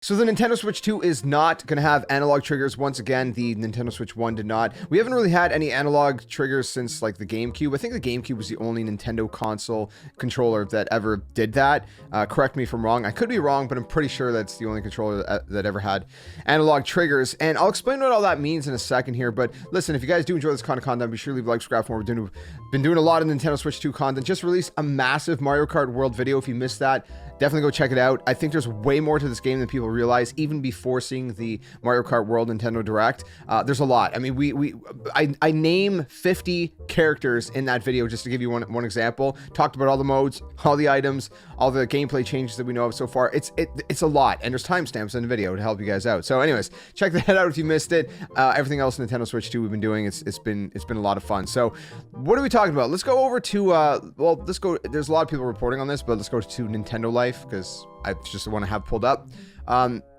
So the Nintendo Switch 2 is not going to have analog triggers. Once again, the Nintendo Switch 1 did not. We haven't really had any analog triggers since like the GameCube. I think the GameCube was the only Nintendo console controller that ever did that. Correct me if I'm wrong. I could be wrong, but I'm pretty sure that's the only controller that ever had analog triggers. And I'll explain what all that means in a second here. But listen, if you guys do enjoy this kind of content, be sure to leave a like, subscribe for more. We've been doing a lot of Nintendo Switch 2 content. Just released a massive Mario Kart World video. If you missed that, definitely go check it out. I think there's way more to this game than people realize, even before seeing the Mario Kart World Nintendo Direct. There's a lot. I mean, I name 50 characters in that video, just to give you one example. Talked about all the modes, all the items, all the gameplay changes that we know of so far. It's a lot, and there's timestamps in the video to help you guys out. So anyways, check that out if you missed it. Everything else Nintendo Switch 2 we've been doing, it's been a lot of fun. So what are we talking about? Let's go over to there's a lot of people reporting on this, but let's go to Nintendo Life, because I just want to have pulled up.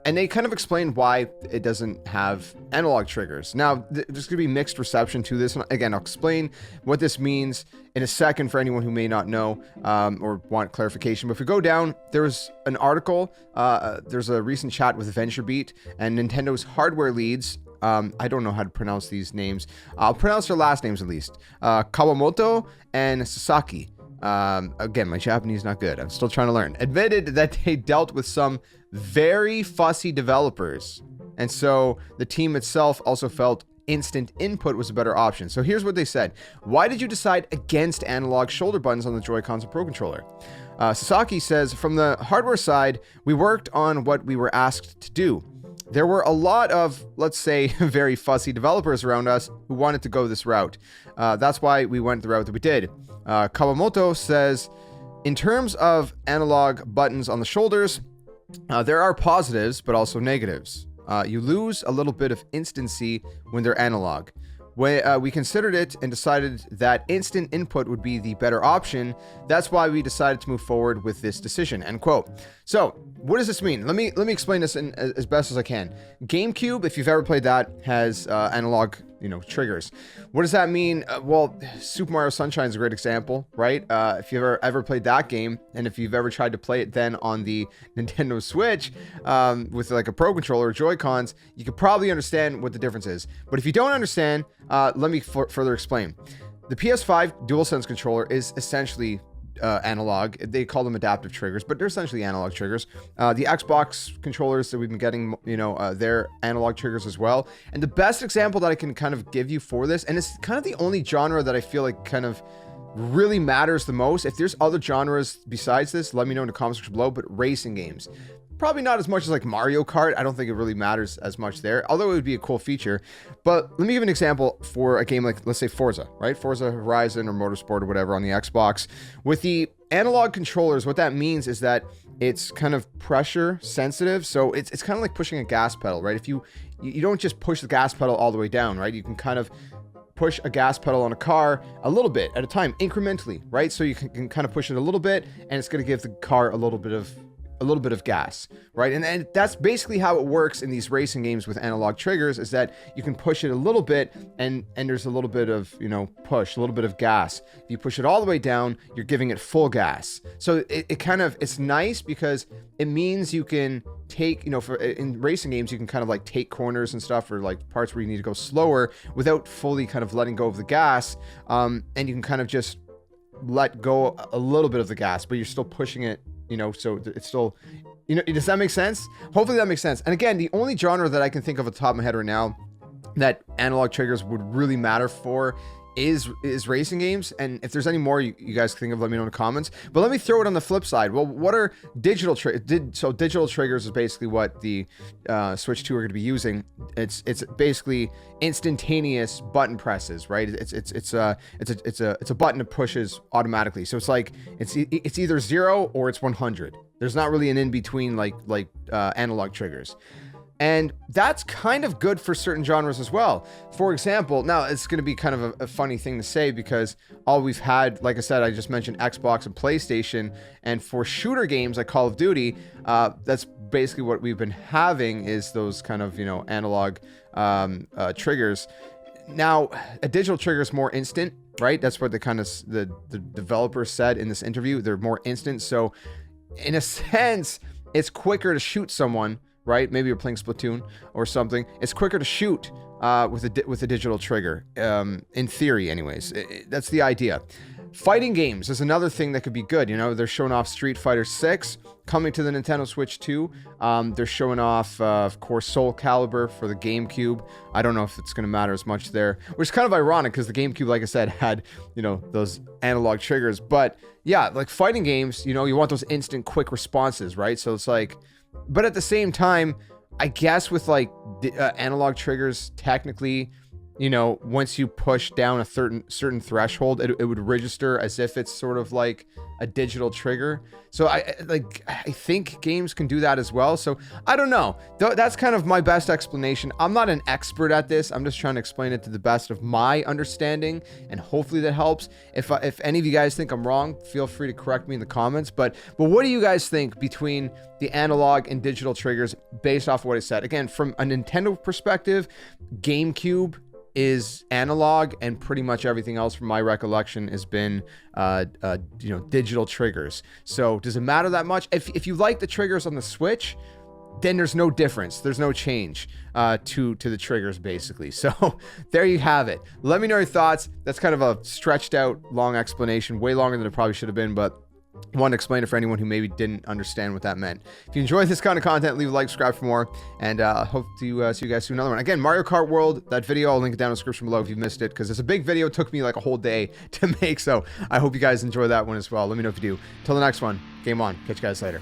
And they kind of explain why it doesn't have analog triggers. Now, there's going to be mixed reception to this. And again, I'll explain what this means in a second for anyone who may not know or want clarification. But if we go down, there was an article. There's a recent chat with VentureBeat and Nintendo's hardware leads. I don't know how to pronounce these names. I'll pronounce their last names at least. Kawamoto and Sasaki. Again, my Japanese is not good. I'm still trying to learn. Admitted that they dealt with some very fussy developers. And so the team itself also felt instant input was a better option. So here's what they said. Why did you decide against analog shoulder buttons on the Joy-Cons and Pro Controller? Sasaki says, from the hardware side, we worked on what we were asked to do. There were a lot of, let's say, very fussy developers around us who wanted to go this route. That's why we went the route that we did. Kawamoto says, in terms of analog buttons on the shoulders, there are positives, but also negatives. You lose a little bit of instancy when they're analog. We considered it and decided that instant input would be the better option. That's why we decided to move forward with this decision, end quote. So what does this mean? Let me explain this in as best as I can. GameCube, if you've ever played that, has analog triggers. What does that mean? Well, Super Mario Sunshine is a great example, right? If you've ever played that game, and if you've ever tried to play it then on the Nintendo Switch with like a Pro Controller or Joy-Cons, you could probably understand what the difference is. But if you don't understand, let me further explain. The PS5 DualSense controller is essentially analog. They call them adaptive triggers, but they're essentially analog triggers. The Xbox controllers that we've been getting, they're analog triggers as well. And the best example that I can kind of give you for this, and it's kind of the only genre that I feel like kind of really matters the most. If there's other genres besides this, let me know in the comments section below, but racing games. Probably not as much as like Mario Kart. I don't think it really matters as much there, although it would be a cool feature. But let me give an example for a game like, let's say Forza, right? Forza Horizon or Motorsport or whatever on the Xbox. With the analog controllers, what that means is that it's kind of pressure sensitive. So it's kind of like pushing a gas pedal, right? If you don't just push the gas pedal all the way down, right? You can kind of push a gas pedal on a car a little bit at a time, incrementally, right? So you can kind of push it a little bit, and it's going to give the car a little bit of gas, right? And that's basically how it works in these racing games with analog triggers, is that you can push it a little bit and there's a little bit of, push, a little bit of gas. If you push it all the way down, you're giving it full gas. So it's nice because it means you can take, in racing games, you can kind of like take corners and stuff, or like parts where you need to go slower without fully kind of letting go of the gas. And you can kind of just let go a little bit of the gas, but you're still pushing it, so it's still, does that make sense? Hopefully that makes sense. And again, the only genre that I can think of at the top of my head right now that analog triggers would really matter for is racing games. And if there's any more you guys think of, let me know in the comments. But let me throw it on the flip side. Well, what are digital triggers? So digital triggers is basically what the Switch 2 are going to be using. It's basically instantaneous button presses, right? It's a button that pushes automatically. So it's like it's either 0 or it's 100. There's not really an in between like analog triggers. And that's kind of good for certain genres as well. For example, now it's going to be kind of a funny thing to say, because all we've had, like I said, I just mentioned Xbox and PlayStation. And for shooter games like Call of Duty, that's basically what we've been having, is those kind of, analog triggers. Now, a digital trigger is more instant, right? That's what the developer said in this interview. They're more instant. So in a sense, it's quicker to shoot someone, right? Maybe you're playing Splatoon or something. It's quicker to shoot with a digital trigger, in theory anyways. That's the idea. Fighting games is another thing that could be good. You know, they're showing off Street Fighter 6 coming to the Nintendo Switch 2. They're showing off, of course, Soul Calibur for the GameCube. I don't know if it's going to matter as much there, which is kind of ironic because the GameCube, like I said, had, you know, those analog triggers. But yeah, like fighting games, you know, you want those instant quick responses, right? So it's like, but at the same time, I guess with like analog triggers, technically, you know, once you push down a certain threshold, it would register as if it's sort of like a digital trigger. So I think games can do that as well. So I don't know. That's kind of my best explanation. I'm not an expert at this. I'm just trying to explain it to the best of my understanding, and hopefully that helps. If any of you guys think I'm wrong, feel free to correct me in the comments. But what do you guys think between the analog and digital triggers based off of what I said? Again, from a Nintendo perspective, GameCube is analog, and pretty much everything else from my recollection has been you know, digital triggers. So does it matter that much? If you like the triggers on the Switch, then there's no difference, there's no change to the triggers basically. So there you have it. Let me know your thoughts. That's kind of a stretched out long explanation, way longer than it probably should have been, but I want to explain it for anyone who maybe didn't understand what that meant. If you enjoyed this kind of content, leave a like, subscribe for more, and I hope to see you guys soon another one. Again, Mario Kart World, that video, I'll link it down in the description below if you missed it, because it's a big video. It took me like a whole day to make, so I hope you guys enjoy that one as well. Let me know if you do. Till the next one, game on. Catch you guys later.